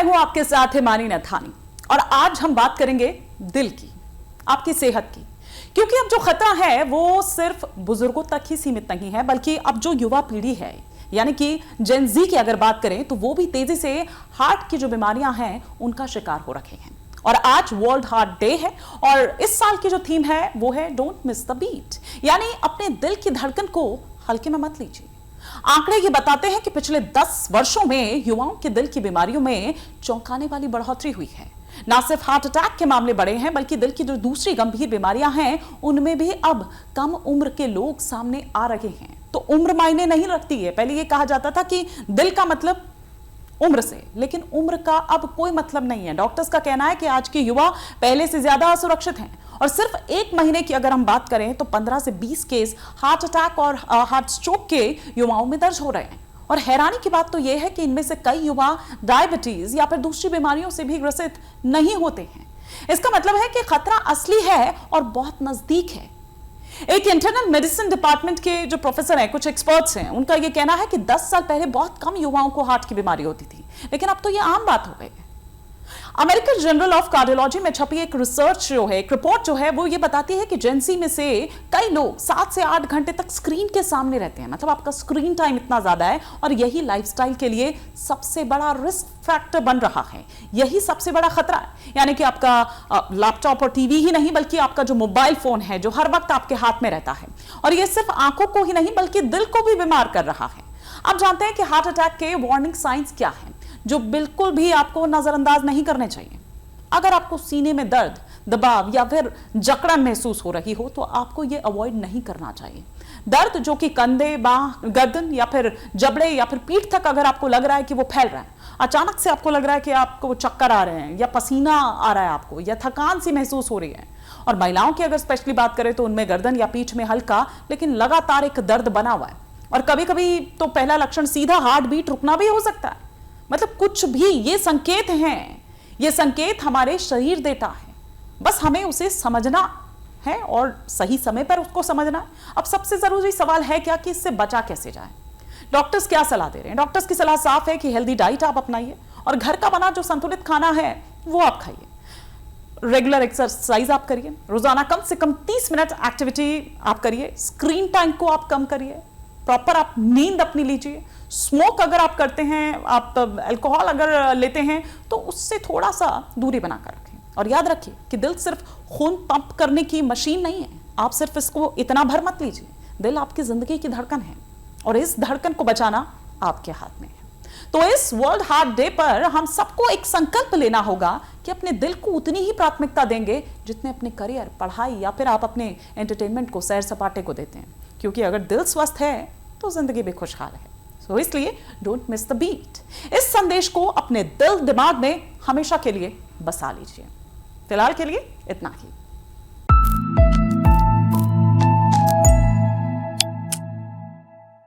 मैं हूं आपके साथ हिमानी नथानी और आज हम बात करेंगे दिल की, आपकी सेहत की। क्योंकि अब जो खतरा है वो सिर्फ बुजुर्गों तक ही सीमित नहीं है, बल्कि अब जो युवा पीढ़ी है यानी कि जेन ज़ी की अगर बात करें तो वो भी तेजी से हार्ट की जो बीमारियां हैं उनका शिकार हो रखे हैं। और आज वर्ल्ड हार्ट डे है और इस साल की जो थीम है वो है डोंट मिस द बीट, यानी अपने दिल की धड़कन को हल्के में मत लीजिए। आंकड़े ये बताते हैं कि पिछले 10 वर्षों में युवाओं के दिल की बीमारियों में चौंकाने वाली बढ़ोतरी हुई है। ना सिर्फ हार्ट अटैक के मामले बढ़े हैं, बल्कि दिल की जो दूसरी गंभीर बीमारियां हैं उनमें भी अब कम उम्र के लोग सामने आ रहे हैं। तो उम्र मायने नहीं रखती है। पहले ये कहा जाता था कि दिल का मतलब उम्र से, लेकिन उम्र का अब कोई मतलब नहीं है। डॉक्टर्स का कहना है कि आज के युवा पहले से ज्यादा असुरक्षित हैं और सिर्फ एक महीने की अगर हम बात करें तो 15 से 20 केस हार्ट अटैक और हार्ट स्ट्रोक के युवाओं में दर्ज हो रहे हैं। और हैरानी की बात तो यह है कि इनमें से कई युवा डायबिटीज या फिर दूसरी बीमारियों से भी ग्रसित नहीं होते हैं। इसका मतलब है कि खतरा असली है और बहुत नजदीक है। एक इंटरनल मेडिसिन डिपार्टमेंट के जो प्रोफेसर हैं, कुछ एक्सपर्ट्स हैं, उनका यह कहना है कि 10 साल पहले बहुत कम युवाओं को हार्ट की बीमारी होती थी, लेकिन अब तो यह आम बात हो गई है। अमेरिकन जर्नल ऑफ कार्डियोलॉजी में छपी एक रिसर्च जो है, एक रिपोर्ट जो है, वो ये बताती है कि जेंसी में से कई लोग 7 से 8 घंटे तक स्क्रीन के सामने रहते हैं। मतलब आपका स्क्रीन टाइम इतना ज्यादा है और यही लाइफस्टाइल के लिए सबसे बड़ा रिस्क फैक्टर बन रहा है। यही सबसे बड़ा खतरा है। यानी कि आपका लैपटॉप और टीवी ही नहीं, बल्कि आपका जो मोबाइल फोन है जो हर वक्त आपके हाथ में रहता है, और यह सिर्फ आंखों को ही नहीं बल्कि दिल को भी बीमार कर रहा है। आप जानते हैं कि हार्ट अटैक के वार्निंग साइंस क्या हैं, जो बिल्कुल भी आपको नजरअंदाज नहीं करने चाहिए। अगर आपको सीने में दर्द, दबाव या फिर जकड़न महसूस हो रही हो तो आपको यह अवॉइड नहीं करना चाहिए। दर्द जो कि कंधे, बाह, गर्दन या फिर जबड़े या फिर पीठ तक अगर आपको लग रहा है कि वो फैल रहा है, अचानक से आपको लग रहा है कि आपको चक्कर आ रहे हैं या पसीना आ रहा है आपको, या थकान सी महसूस हो रही है, और महिलाओं की अगर स्पेशली बात करें तो उनमें गर्दन या पीठ में हल्का लेकिन लगातार एक दर्द बना हुआ है, और कभी कभी तो पहला लक्षण सीधा हार्ट बीट रुकना भी हो सकता है। मतलब कुछ भी ये संकेत हैं, ये संकेत हमारे शरीर देता है, बस हमें उसे समझना है और सही समय पर उसको समझना है। अब सबसे जरूरी सवाल है क्या कि इससे बचा कैसे जाए। डॉक्टर्स क्या सलाह दे रहे हैं? डॉक्टर्स की सलाह साफ है कि हेल्दी डाइट आप अपनाइए और घर का बना जो संतुलित खाना है वो आप खाइए। रेगुलर एक्सरसाइज आप करिए, रोजाना कम से कम 30 मिनट एक्टिविटी आप करिए, स्क्रीन टाइम को आप कम करिए, प्रॉपर आप नींद अपनी लीजिए। स्मोक अगर आप करते हैं, आप अल्कोहल अगर लेते हैं तो उससे थोड़ा सा दूरी बनाकर रखें। और याद रखिए कि दिल सिर्फ खून पंप करने की मशीन नहीं है। आप सिर्फ इसको इतना भर मत लीजिए। दिल आपकी जिंदगी की धड़कन है और इस धड़कन को बचाना आपके हाथ में है। तो इस वर्ल्ड हार्ट डे पर हम सबको एक संकल्प लेना होगा कि अपने दिल को उतनी ही प्राथमिकता देंगे जितने अपने करियर, पढ़ाई या फिर आप अपने एंटरटेनमेंट को, सैर सपाटे को देते हैं। क्योंकि अगर दिल स्वस्थ है तो जिंदगी भी खुशहाल है। तो इसलिए डोंट मिस द बीट। इस संदेश को अपने दिल दिमाग में हमेशा के लिए बसा लीजिए। फिलहाल के लिए इतना ही।